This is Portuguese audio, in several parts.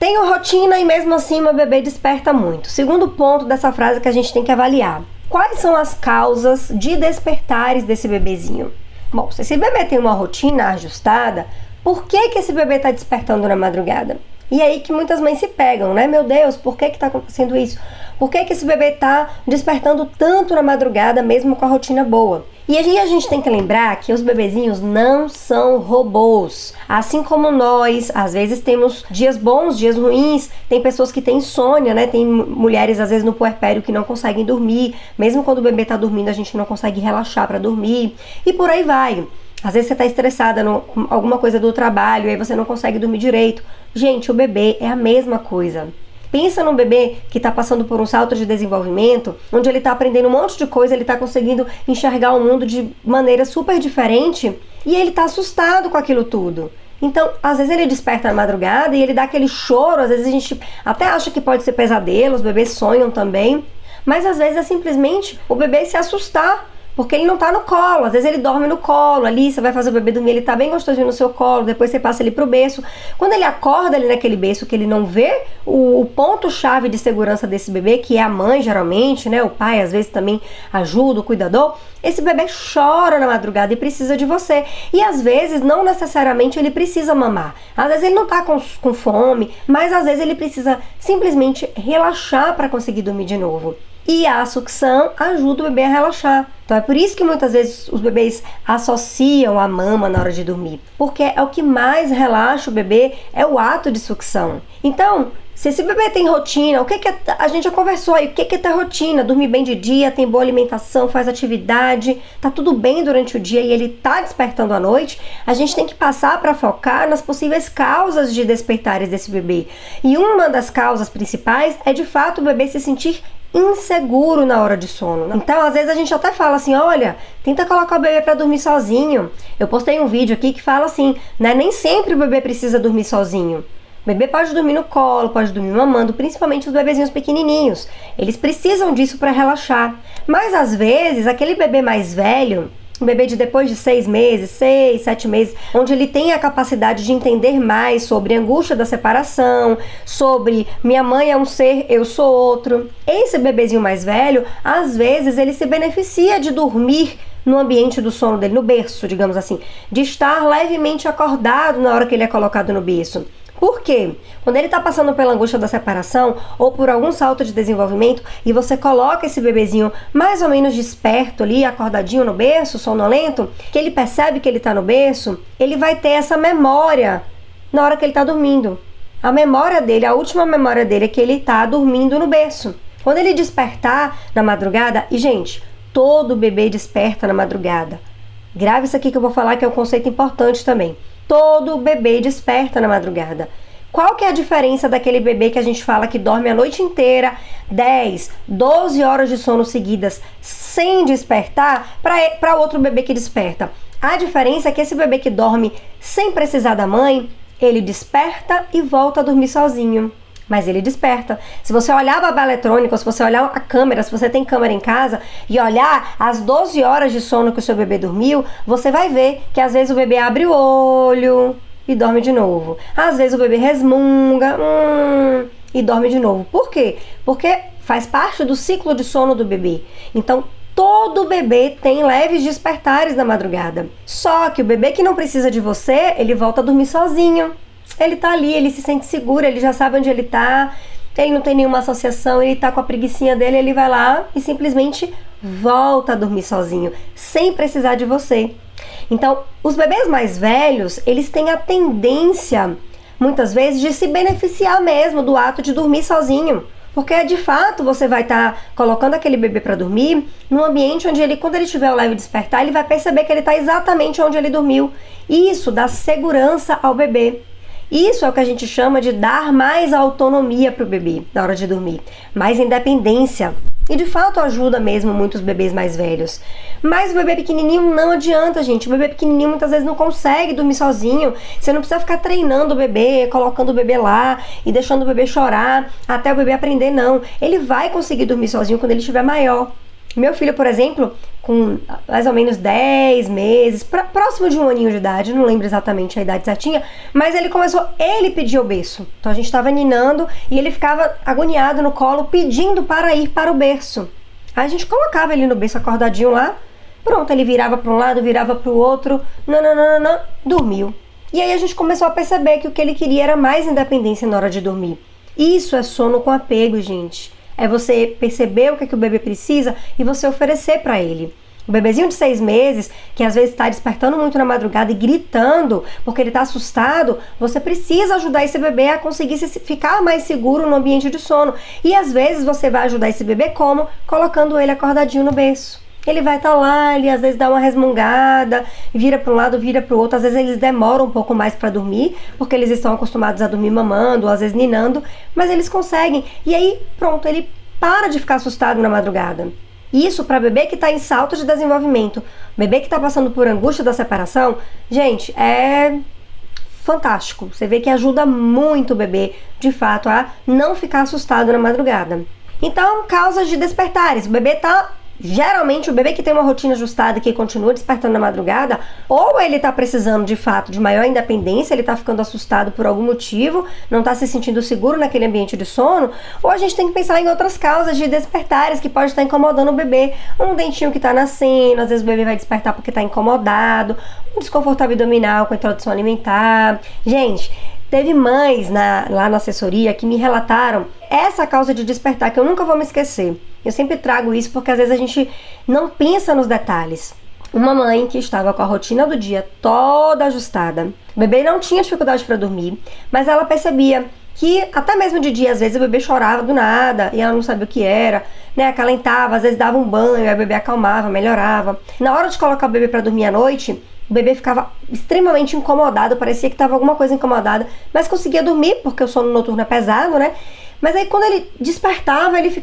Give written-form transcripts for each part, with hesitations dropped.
Tenho rotina e mesmo assim meu bebê desperta muito. Segundo ponto dessa frase que a gente tem que avaliar. Quais são as causas de despertares desse bebezinho? Bom, se esse bebê tem uma rotina ajustada, por que esse bebê está despertando na madrugada? E aí que muitas mães se pegam, né? Meu Deus, por que está acontecendo isso? Por que esse bebê está despertando tanto na madrugada, mesmo com a rotina boa? E aí a gente tem que lembrar que os bebezinhos não são robôs. Assim como nós, às vezes temos dias bons, dias ruins, tem pessoas que têm insônia, né? Tem mulheres, às vezes, no puerpério que não conseguem dormir. Mesmo quando o bebê está dormindo, a gente não consegue relaxar para dormir. E por aí vai. Às vezes você está estressada com alguma coisa do trabalho e aí você não consegue dormir direito. Gente, o bebê é a mesma coisa. Pensa num bebê que está passando por um salto de desenvolvimento, onde ele está aprendendo um monte de coisa, ele está conseguindo enxergar o mundo de maneira super diferente e ele está assustado com aquilo tudo. Então, às vezes ele desperta na madrugada e ele dá aquele choro, às vezes a gente até acha que pode ser pesadelo, os bebês sonham também, mas às vezes é simplesmente o bebê se assustar. Porque ele não tá no colo, às vezes ele dorme no colo, ali você vai fazer o bebê dormir, ele tá bem gostosinho no seu colo, depois você passa ele pro berço. Quando ele acorda ali naquele berço, que ele não vê o ponto-chave de segurança desse bebê, que é a mãe geralmente, né, o pai às vezes também ajuda, o cuidador, esse bebê chora na madrugada e precisa de você. E às vezes não necessariamente ele precisa mamar, às vezes ele não tá com fome, mas às vezes ele precisa simplesmente relaxar para conseguir dormir de novo. E a sucção ajuda o bebê a relaxar. Então é por isso que muitas vezes os bebês associam a mama na hora de dormir. Porque é o que mais relaxa o bebê, é o ato de sucção. Então, se esse bebê tem rotina, o que a gente já conversou aí, o que é ter rotina? Dormir bem de dia, tem boa alimentação, faz atividade, tá tudo bem durante o dia e ele tá despertando à noite, a gente tem que passar para focar nas possíveis causas de despertares desse bebê. E uma das causas principais é de fato o bebê se sentir inseguro na hora de sono. Então, às vezes a gente até fala assim, olha, tenta colocar o bebê para dormir sozinho. Eu postei um vídeo aqui que fala assim, né, nem sempre o bebê precisa dormir sozinho. O bebê pode dormir no colo, pode dormir mamando, principalmente os bebezinhos pequenininhos. Eles precisam disso para relaxar. Mas às vezes, aquele bebê mais velho, um bebê de depois de 6 meses, 6, 7 meses, onde ele tem a capacidade de entender mais sobre a angústia da separação, sobre minha mãe é um ser, eu sou outro. Esse bebezinho mais velho, às vezes ele se beneficia de dormir no ambiente do sono dele, no berço, digamos assim, de estar levemente acordado na hora que ele é colocado no berço. Por quê? Quando ele está passando pela angústia da separação ou por algum salto de desenvolvimento e você coloca esse bebezinho mais ou menos desperto ali, acordadinho no berço, sonolento, que ele percebe que ele está no berço, ele vai ter essa memória na hora que ele está dormindo. A memória dele, a última memória dele é que ele está dormindo no berço. Quando ele despertar na madrugada, e gente, todo bebê desperta na madrugada. Grave isso aqui que eu vou falar que é um conceito importante também. Todo bebê desperta na madrugada. Qual que é a diferença daquele bebê que a gente fala que dorme a noite inteira, 10, 12 horas de sono seguidas, sem despertar, para outro bebê que desperta? A diferença é que esse bebê que dorme sem precisar da mãe, ele desperta e volta a dormir sozinho. Mas ele desperta. Se você olhar a babá eletrônica, ou se você olhar a câmera, se você tem câmera em casa e olhar as 12 horas de sono que o seu bebê dormiu, você vai ver que às vezes o bebê abre o olho e dorme de novo. Às vezes o bebê resmunga e dorme de novo. Por quê? Porque faz parte do ciclo de sono do bebê. Então, todo bebê tem leves despertares na madrugada. Só que o bebê que não precisa de você, ele volta a dormir sozinho. Ele tá ali, ele se sente seguro, ele já sabe onde ele tá, ele não tem nenhuma associação, ele tá com a preguicinha dele, ele vai lá e simplesmente volta a dormir sozinho, sem precisar de você. Então, os bebês mais velhos, eles têm a tendência, muitas vezes, de se beneficiar mesmo do ato de dormir sozinho. Porque, de fato, você vai estar colocando aquele bebê para dormir num ambiente onde ele, quando ele tiver o leve despertar, ele vai perceber que ele está exatamente onde ele dormiu. Isso dá segurança ao bebê. Isso é o que a gente chama de dar mais autonomia para o bebê na hora de dormir, mais independência. E de fato ajuda mesmo muitos bebês mais velhos. Mas o bebê pequenininho não adianta, gente. O bebê pequenininho muitas vezes não consegue dormir sozinho. Você não precisa ficar treinando o bebê, colocando o bebê lá e deixando o bebê chorar até o bebê aprender, não. Ele vai conseguir dormir sozinho quando ele estiver maior. Meu filho, por exemplo, com mais ou menos 10 meses, próximo de 1 aninho de idade, não lembro exatamente a idade certinha, mas ele pedia o berço. Então a gente estava ninando e ele ficava agoniado no colo, pedindo para ir para o berço. Aí a gente colocava ele no berço acordadinho lá, pronto, ele virava para um lado, virava para o outro, não, dormiu. E aí a gente começou a perceber que o que ele queria era mais independência na hora de dormir. Isso é sono com apego, gente. É você perceber o que o bebê precisa e você oferecer para ele. O bebezinho de 6 meses, que às vezes está despertando muito na madrugada e gritando porque ele está assustado, você precisa ajudar esse bebê a conseguir ficar mais seguro no ambiente de sono. E às vezes você vai ajudar esse bebê como? Colocando ele acordadinho no berço. Ele vai estar lá, ele às vezes dá uma resmungada, vira para um lado, vira para o outro. Às vezes eles demoram um pouco mais para dormir, porque eles estão acostumados a dormir mamando, ou às vezes ninando, mas eles conseguem. E aí, pronto, ele para de ficar assustado na madrugada. Isso para bebê que está em salto de desenvolvimento, bebê que está passando por angústia da separação, gente, é fantástico. Você vê que ajuda muito o bebê, de fato, a não ficar assustado na madrugada. Então, causas de despertares. O bebê está... Geralmente o bebê que tem uma rotina ajustada e que continua despertando na madrugada, ou ele está precisando de fato de maior independência, ele está ficando assustado por algum motivo, não está se sentindo seguro naquele ambiente de sono, ou a gente tem que pensar em outras causas de despertares que pode estar incomodando o bebê. Um dentinho que está nascendo, às vezes o bebê vai despertar porque está incomodado, um desconforto abdominal com a introdução alimentar. Gente, teve mães lá na assessoria que me relataram essa causa de despertar que eu nunca vou me esquecer. Eu sempre trago isso porque às vezes a gente não pensa nos detalhes. Uma mãe que estava com a rotina do dia toda ajustada. O bebê não tinha dificuldade para dormir, mas ela percebia que até mesmo de dia, às vezes o bebê chorava do nada e ela não sabia o que era, né? Acalentava, às vezes dava um banho, aí o bebê acalmava, melhorava. Na hora de colocar o bebê para dormir à noite, o bebê ficava extremamente incomodado, parecia que estava alguma coisa incomodada, mas conseguia dormir porque o sono noturno é pesado, né? Mas aí quando ele despertava, ele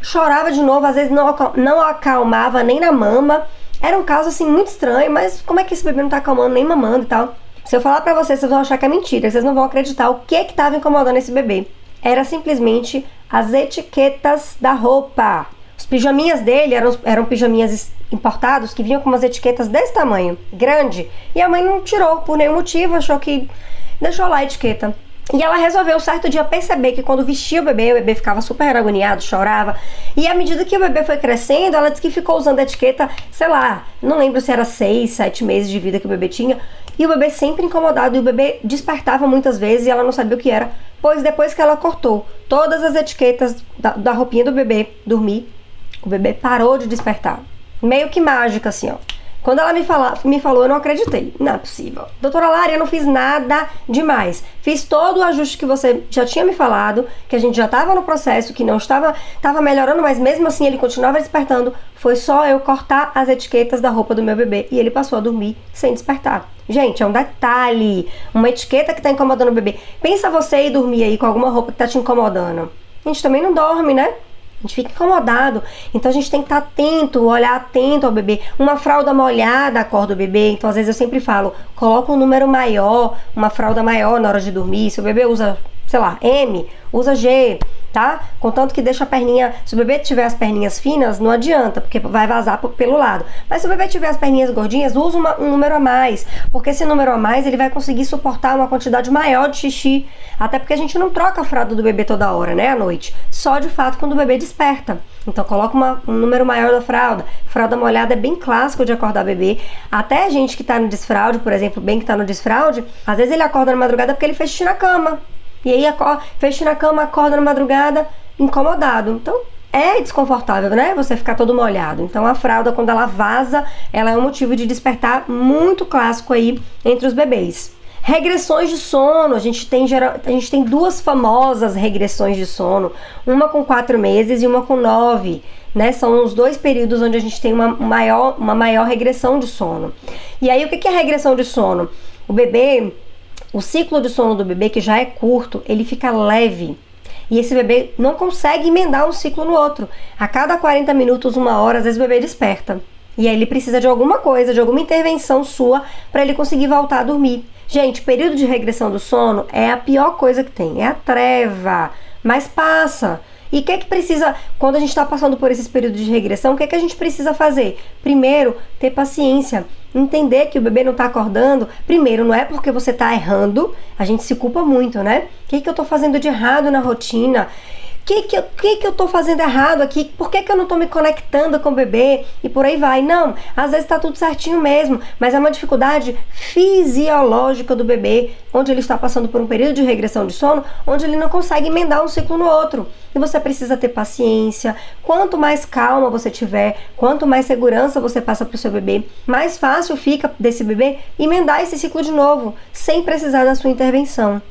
chorava de novo, às vezes não acalmava nem na mama. Era um caso assim muito estranho, mas como é que esse bebê não tá acalmando nem mamando e tal? Se eu falar pra vocês, vocês vão achar que é mentira, vocês não vão acreditar o que estava incomodando esse bebê. Era simplesmente as etiquetas da roupa. Os pijaminhas dele eram pijaminhas importados que vinham com umas etiquetas desse tamanho, grande. E a mãe não tirou por nenhum motivo, achou que deixou lá a etiqueta. E ela resolveu um certo dia perceber que quando vestia o bebê ficava super agoniado, chorava. E à medida que o bebê foi crescendo, ela disse que ficou usando a etiqueta, sei lá, não lembro se era 6, 7 meses de vida que o bebê tinha. E o bebê sempre incomodado, e o bebê despertava muitas vezes e ela não sabia o que era. Pois depois que ela cortou todas as etiquetas da roupinha do bebê dormir, o bebê parou de despertar. Meio que mágica assim, ó. Quando ela me falou, eu não acreditei. Não é possível. Doutora Lara, eu não fiz nada demais. Fiz todo o ajuste que você já tinha me falado, que a gente já estava no processo, que não estava melhorando, mas mesmo assim ele continuava despertando. Foi só eu cortar as etiquetas da roupa do meu bebê e ele passou a dormir sem despertar. Gente, é um detalhe. Uma etiqueta que está incomodando o bebê. Pensa você ir dormir aí com alguma roupa que está te incomodando. A gente também não dorme, né? A gente fica incomodado, então a gente tem que estar atento, olhar atento ao bebê. Uma fralda molhada acorda o bebê, então às vezes eu sempre falo, coloca um número maior, uma fralda maior na hora de dormir. Se o bebê usa, sei lá, M, usa G, tá? Contanto que deixa a perninha, se o bebê tiver as perninhas finas, não adianta, porque vai vazar pelo lado. Mas se o bebê tiver as perninhas gordinhas, usa um número a mais, porque esse número a mais, ele vai conseguir suportar uma quantidade maior de xixi, até porque a gente não troca a fralda do bebê toda hora, né, à noite, só de fato quando o bebê desperta. Então coloca um número maior da fralda. Fralda molhada é bem clássico de acordar bebê. Até a gente que tá no desfraude, por exemplo, bem que tá no desfraude, às vezes ele acorda na madrugada porque ele fez xixi na cama. E aí fez xixi na cama, acorda na madrugada incomodado. Então é desconfortável, né? Você ficar todo molhado. Então a fralda, quando ela vaza, ela é um motivo de despertar muito clássico aí entre os bebês. Regressões de sono, a gente tem duas famosas regressões de sono, uma com 4 meses e uma com 9, né? São os dois períodos onde a gente tem uma maior regressão de sono. E aí o que é regressão de sono? O ciclo de sono do bebê, que já é curto, ele fica leve. E esse bebê não consegue emendar um ciclo no outro. A cada 40 minutos, 1 hora, às vezes o bebê desperta. E aí ele precisa de alguma coisa, de alguma intervenção sua para ele conseguir voltar a dormir. Gente, período de regressão do sono é a pior coisa que tem, é a treva, mas passa. E o que é que precisa, quando a gente está passando por esses períodos de regressão, o que é que a gente precisa fazer? Primeiro, ter paciência. Entender que o bebê não está acordando, primeiro, não é porque você está errando, a gente se culpa muito, né? O que eu estou fazendo de errado na rotina? O que eu tô fazendo errado aqui? Por que eu não tô me conectando com o bebê? E por aí vai. Não, às vezes tá tudo certinho mesmo, mas é uma dificuldade fisiológica do bebê, onde ele está passando por um período de regressão de sono, onde ele não consegue emendar um ciclo no outro. E você precisa ter paciência. Quanto mais calma você tiver, quanto mais segurança você passa pro seu bebê, mais fácil fica desse bebê emendar esse ciclo de novo, sem precisar da sua intervenção.